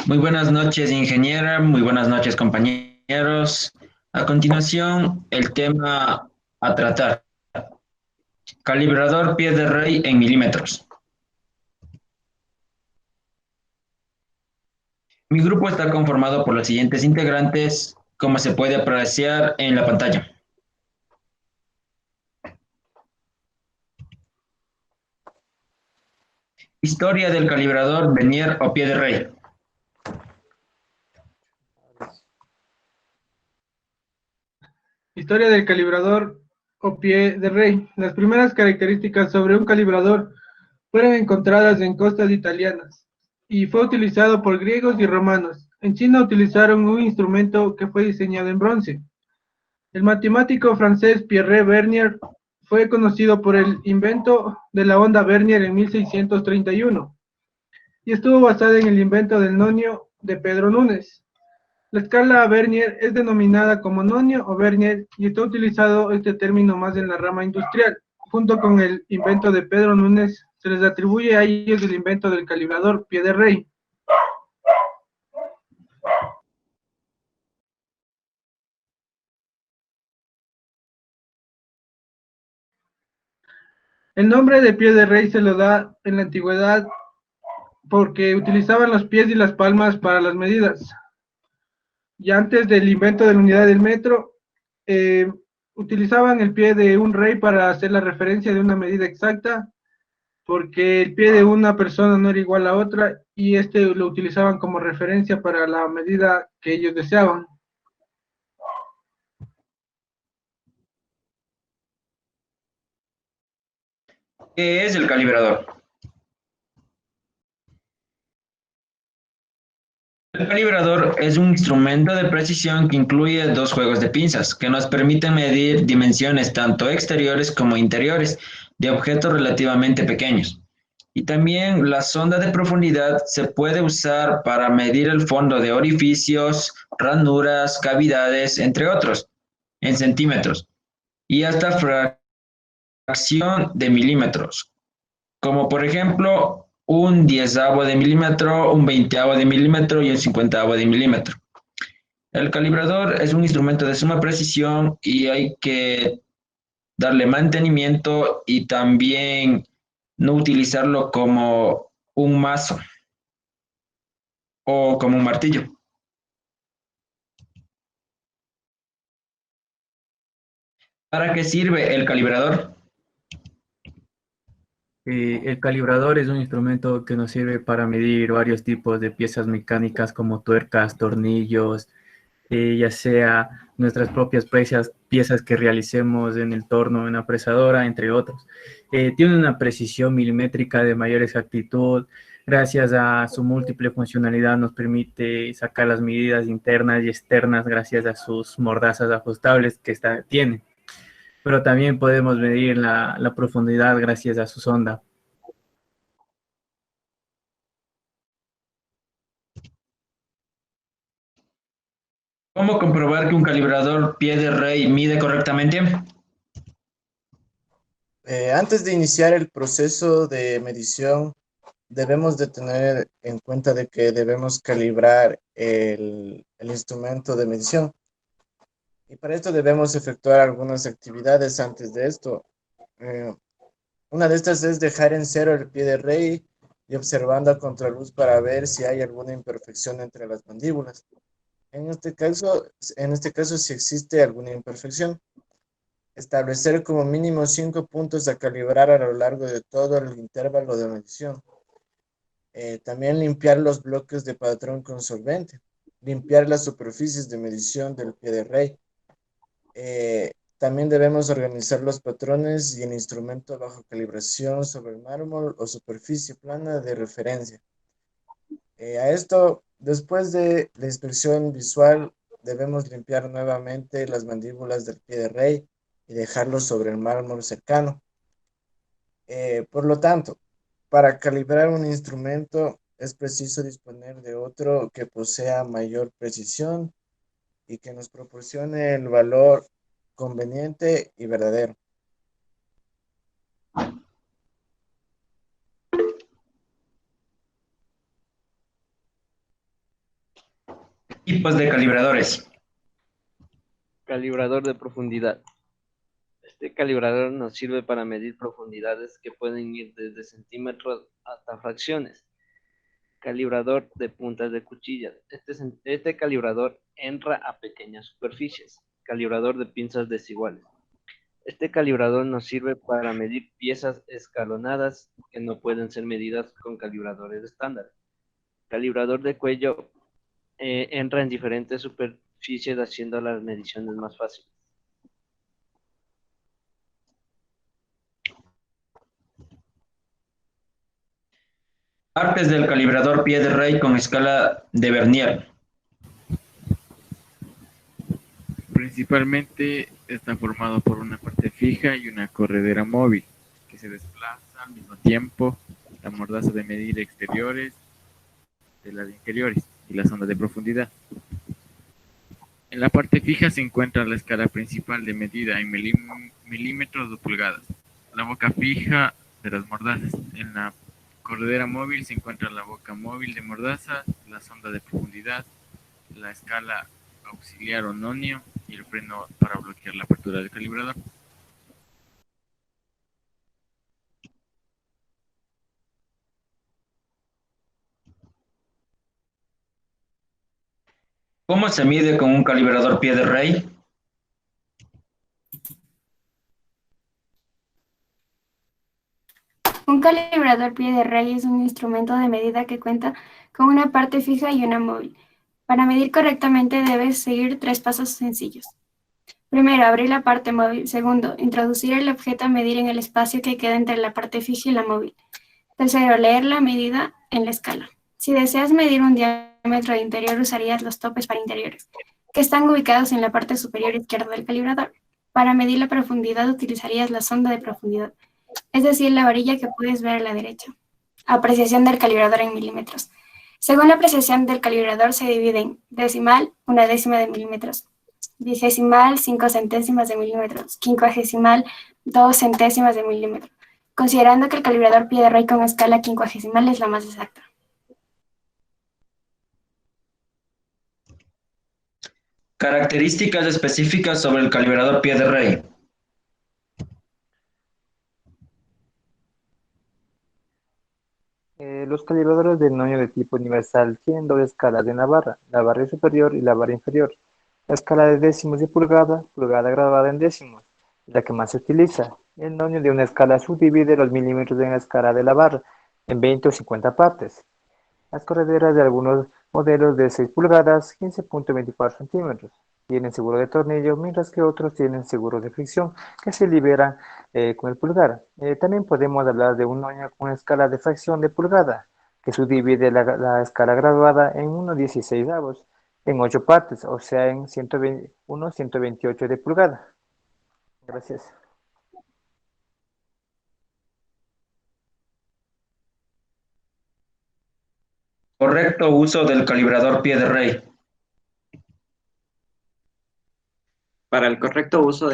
Muy buenas noches, ingeniera. Muy buenas noches, compañeros. A continuación, el tema a tratar. Calibrador pie de rey en milímetros. Mi grupo está conformado por los siguientes integrantes, como se puede apreciar en la pantalla. Historia del calibrador Vernier o pie de rey. Historia del calibrador o pie de rey. Las primeras características sobre un calibrador fueron encontradas en costas italianas y fue utilizado por griegos y romanos. En China utilizaron un instrumento que fue diseñado en bronce. El matemático francés Pierre Vernier fue conocido por el invento de la onda Vernier en 1631 y estuvo basada en el invento del nonio de Pedro Nunes. La escala Vernier es denominada como nonio o Vernier y está utilizado este término más en la rama industrial. Junto con el invento de Pedro Nunes, se les atribuye a ellos el invento del calibrador pie de rey. El nombre de pie de rey se lo da en la antigüedad porque utilizaban los pies y las palmas para las medidas. Y antes del invento de la unidad del metro, eh, utilizaban el pie de un rey para hacer la referencia de una medida exacta porque el pie de una persona no era igual a otra y este lo utilizaban como referencia para la medida que ellos deseaban. ¿Qué es el calibrador? El calibrador es un instrumento de precisión que incluye dos juegos de pinzas que nos permiten medir dimensiones tanto exteriores como interiores de objetos relativamente pequeños. Y también la sonda de profundidad se puede usar para medir el fondo de orificios, ranuras, cavidades, entre otros, en centímetros y hasta fracción de milímetros, como por ejemplo un diezavo de milímetro, un veinteavo de milímetro y un cincuentavo de milímetro. El calibrador es un instrumento de suma precisión y hay que darle mantenimiento y también no utilizarlo como un mazo o como un martillo. ¿Para qué sirve el calibrador? El calibrador es un instrumento que nos sirve para medir varios tipos de piezas mecánicas como tuercas, tornillos, ya sea nuestras propias piezas que realicemos en el torno, en la presadora, entre otros. Tiene una precisión milimétrica de mayor exactitud. Gracias a su múltiple funcionalidad nos permite sacar las medidas internas y externas gracias a sus mordazas ajustables que tiene. Pero también podemos medir la profundidad gracias a su sonda. ¿Cómo comprobar que un calibrador pie de rey mide correctamente? Antes de iniciar el proceso de medición, debemos de tener en cuenta de que debemos calibrar el instrumento de medición. Y para esto debemos efectuar algunas actividades antes de esto. Eh, una de estas es dejar en cero el pie de rey y observando a contraluz para ver si hay alguna imperfección entre las mandíbulas. En este caso, si existe alguna imperfección, establecer como mínimo 5 puntos a calibrar a lo largo de todo el intervalo de medición. También limpiar los bloques de patrón con solvente. Limpiar las superficies de medición del pie de rey. También debemos organizar los patrones y el instrumento bajo calibración sobre el mármol o superficie plana de referencia. A esto, después de la inspección visual, debemos limpiar nuevamente las mandíbulas del pie de rey y dejarlo sobre el mármol cercano. Por lo tanto, para calibrar un instrumento es preciso disponer de otro que posea mayor precisión y que nos proporcione el valor conveniente y verdadero. Tipos de calibradores. Calibrador de profundidad. Este calibrador nos sirve para medir profundidades que pueden ir desde centímetros hasta fracciones. Calibrador de puntas de cuchillas. Este calibrador entra a pequeñas superficies. Calibrador de pinzas desiguales. Este calibrador nos sirve para medir piezas escalonadas que no pueden ser medidas con calibradores estándar. Calibrador de cuello entra en diferentes superficies haciendo las mediciones más fáciles. Partes del calibrador pie de rey con escala de Vernier. Principalmente está formado por una parte fija y una corredera móvil que se desplaza al mismo tiempo. La mordaza de medir exteriores de las interiores y la sonda de profundidad. En la parte fija se encuentra la escala principal de medida en milímetros o pulgadas, la boca fija de las mordazas. En la corredera móvil se encuentra la boca móvil de mordaza, la sonda de profundidad, la escala auxiliar o nonio y el freno para bloquear la apertura del calibrador. ¿Cómo se mide con un calibrador pie de rey? Un calibrador pie de rey es un instrumento de medida que cuenta con una parte fija y una móvil. Para medir correctamente debes seguir 3 pasos sencillos. Primero, abrir la parte móvil. Segundo, introducir el objeto a medir en el espacio que queda entre la parte fija y la móvil. Tercero, leer la medida en la escala. Si deseas medir un diámetro de interior, usarías los topes para interiores, que están ubicados en la parte superior izquierda del calibrador. Para medir la profundidad, utilizarías la sonda de profundidad, es decir, la varilla que puedes ver a la derecha. Apreciación del calibrador en milímetros. Según la apreciación del calibrador se divide en decimal, 1/10 de milímetros, vigesimal, 5 centésimas de milímetros, quincuagesimal, 2 centésimas de milímetro, considerando que el calibrador pie de rey con escala quincuagesimal es la más exacta. Características específicas sobre el calibrador pie de rey. Los calibradores de nonio de tipo universal tienen dos escalas en la barra superior y la barra inferior. La escala de décimos y pulgada graduada en décimos, es la que más se utiliza. El nonio de una escala subdivide los milímetros en la escala de la barra en 20 o 50 partes. Las correderas de algunos modelos de 6 pulgadas, 15.24 centímetros, tienen seguro de tornillo, mientras que otros tienen seguro de fricción, que se liberan con el pulgar. También podemos hablar de un nonio con escala de fracción de pulgada, que subdivide la escala graduada en 1/16 en 8 partes, o sea, en 1/128 de pulgada. Gracias. Correcto uso del calibrador pie de rey. Para el correcto uso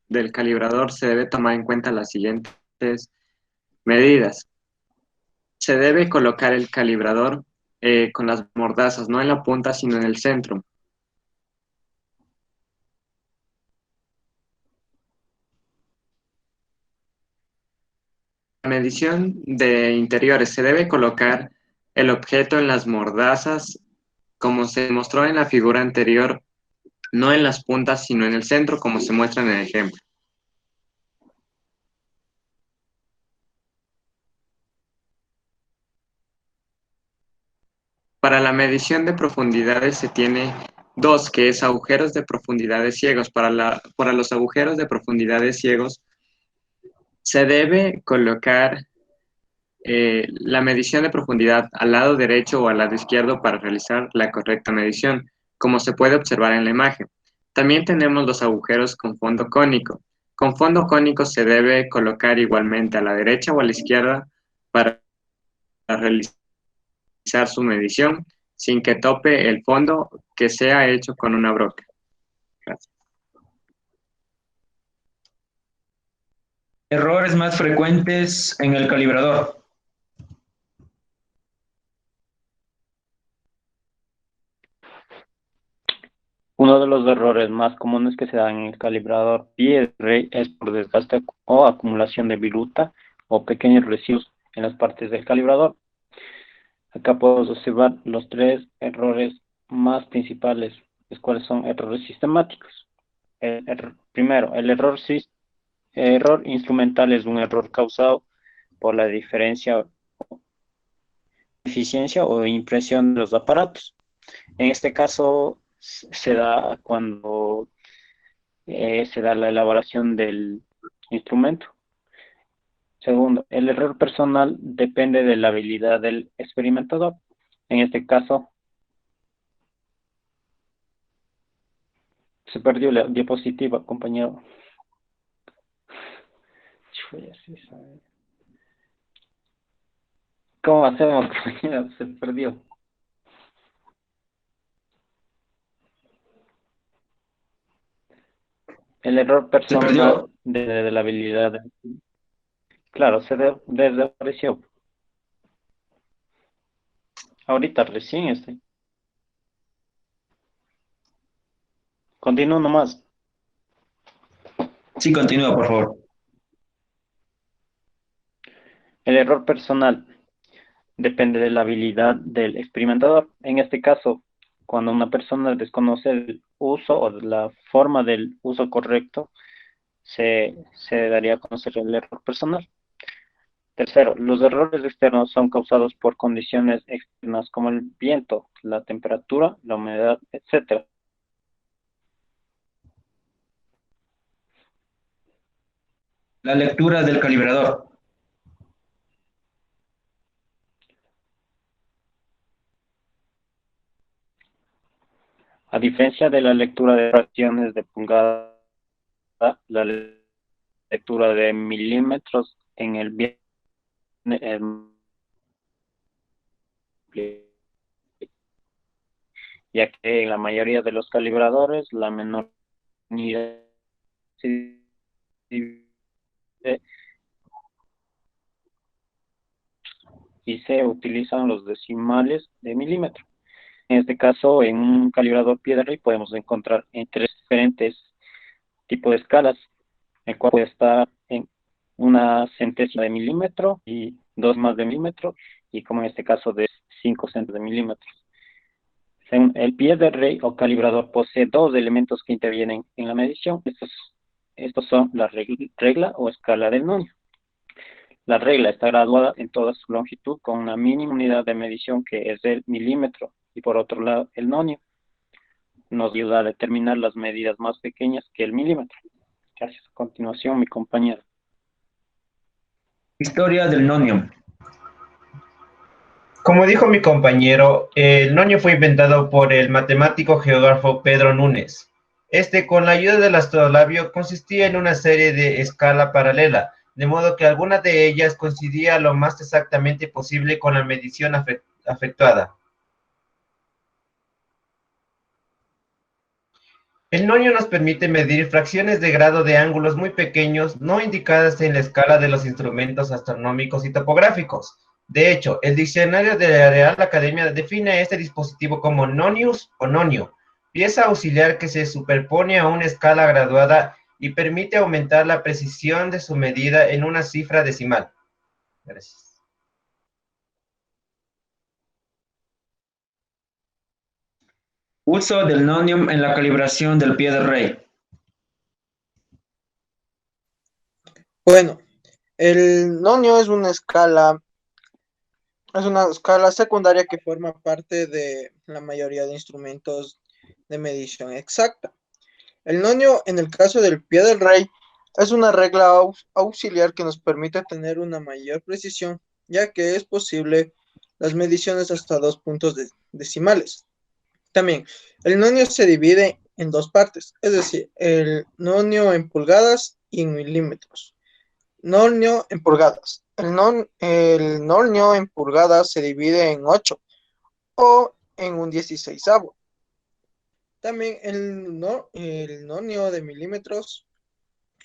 del calibrador se debe tomar en cuenta las siguientes medidas. Se debe colocar el calibrador con las mordazas, no en la punta, sino en el centro. La medición de interiores se debe colocar el objeto en las mordazas, como se mostró en la figura anterior, no en las puntas, sino en el centro, como se muestra en el ejemplo. Para la medición de profundidades se tiene dos, que es agujeros de profundidades ciegos. Para los agujeros de profundidades ciegos se debe colocar la medición de profundidad al lado derecho o al lado izquierdo para realizar la correcta medición, como se puede observar en la imagen. También tenemos los agujeros con fondo cónico. Con fondo cónico se debe colocar igualmente a la derecha o a la izquierda para realizar su medición sin que tope el fondo, que sea hecho con una broca. Gracias. Errores más frecuentes en el calibrador. Uno de los errores más comunes que se dan en el calibrador pie de rey es por desgaste o acumulación de viruta o pequeños residuos en las partes del calibrador. Acá podemos observar los tres errores más principales, los cuales son errores sistemáticos. Primero, el error instrumental es un error causado por la diferencia, eficiencia o impresión de los aparatos. En este caso se da cuando se da la elaboración del instrumento. Segundo, el error personal depende de la habilidad del experimentador. En este caso, se perdió la diapositiva, compañero. ¿Cómo hacemos, compañero? Se perdió. El error personal de la habilidad. Claro, se desapareció. Ahorita recién estoy. Continúo nomás. Sí, continúa, por favor. El error personal depende de la habilidad del experimentador. En este caso, cuando una persona desconoce el uso o la forma del uso correcto, se daría a conocer el error personal. Tercero, los errores externos son causados por condiciones externas como el viento, la temperatura, la humedad, etc. La lectura del calibrador. A diferencia de la lectura de fracciones de pulgada, la lectura de milímetros en el viento ya que en la mayoría de los calibradores la menor unidad se divide y se utilizan los decimales de milímetro. En este caso, en un calibrador pie de rey podemos encontrar en tres diferentes tipos de escalas, el cual puede estar en una centésima de milímetro y 2 más de milímetro, y como en este caso de 5 centésimos de milímetros. El pie de rey o calibrador posee dos elementos que intervienen en la medición. Estos son la regla o escala del nonio. La regla está graduada en toda su longitud con una mínima unidad de medición que es el milímetro, y por otro lado el nonio nos ayuda a determinar las medidas más pequeñas que el milímetro. Gracias. A continuación, mi compañero. Historia del nonio. Como dijo mi compañero, el nonio fue inventado por el matemático geógrafo Pedro Nunes. Con la ayuda del astrolabio, consistía en una serie de escala paralela, de modo que alguna de ellas coincidía lo más exactamente posible con la medición efectuada. El nonio nos permite medir fracciones de grado de ángulos muy pequeños, no indicadas en la escala de los instrumentos astronómicos y topográficos. De hecho, el diccionario de la Real Academia define a este dispositivo como nonius o nonio, pieza auxiliar que se superpone a una escala graduada y permite aumentar la precisión de su medida en una cifra decimal. Gracias. Uso del nonio en la calibración del pie de rey. Bueno, el nonio es una escala secundaria que forma parte de la mayoría de instrumentos de medición exacta. El nonio, en el caso del pie del rey, es una regla auxiliar que nos permite tener una mayor precisión, ya que es posible las mediciones hasta 2 puntos decimales. También, el nonio se divide en dos partes, es decir, el nonio en pulgadas y en milímetros. Nonio en pulgadas. El nonio en pulgadas se divide en 8 o en un 16avo. También el nonio de milímetros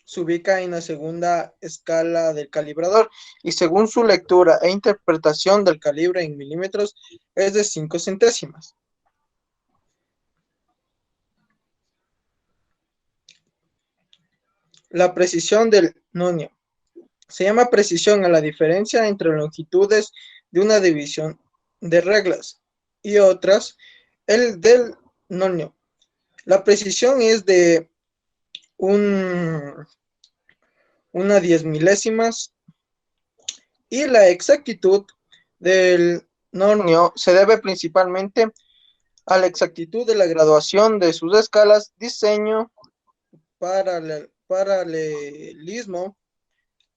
se ubica en la segunda escala del calibrador y según su lectura e interpretación del calibre en milímetros es de 5 centésimas. La precisión del nonio. Se llama precisión a la diferencia entre longitudes de una división de reglas y otras, el del nonio. La precisión es de una 10 milésimas y la exactitud del nonio se debe principalmente a la exactitud de la graduación de sus escalas, diseño, paralelismo,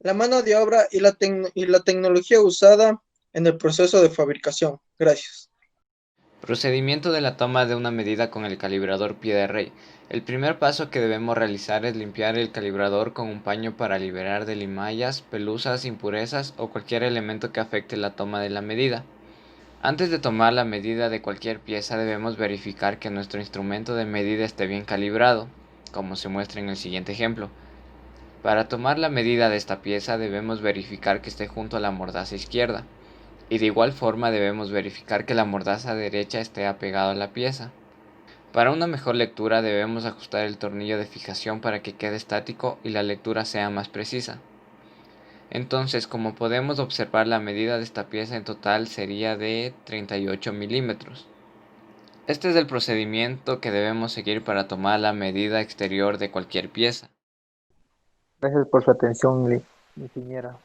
la mano de obra y la tecnología usada en el proceso de fabricación. Gracias. Procedimiento de la toma de una medida con el calibrador pie de rey. El primer paso que debemos realizar es limpiar el calibrador con un paño para liberar de limallas, pelusas, impurezas o cualquier elemento que afecte la toma de la medida. Antes de tomar la medida de cualquier pieza debemos verificar que nuestro instrumento de medida esté bien calibrado, como se muestra en el siguiente ejemplo. Para tomar la medida de esta pieza debemos verificar que esté junto a la mordaza izquierda, y de igual forma debemos verificar que la mordaza derecha esté apegada a la pieza. Para una mejor lectura debemos ajustar el tornillo de fijación para que quede estático y la lectura sea más precisa. Entonces, como podemos observar, la medida de esta pieza en total sería de 38 milímetros. Este es el procedimiento que debemos seguir para tomar la medida exterior de cualquier pieza. Gracias por su atención, ingeniera.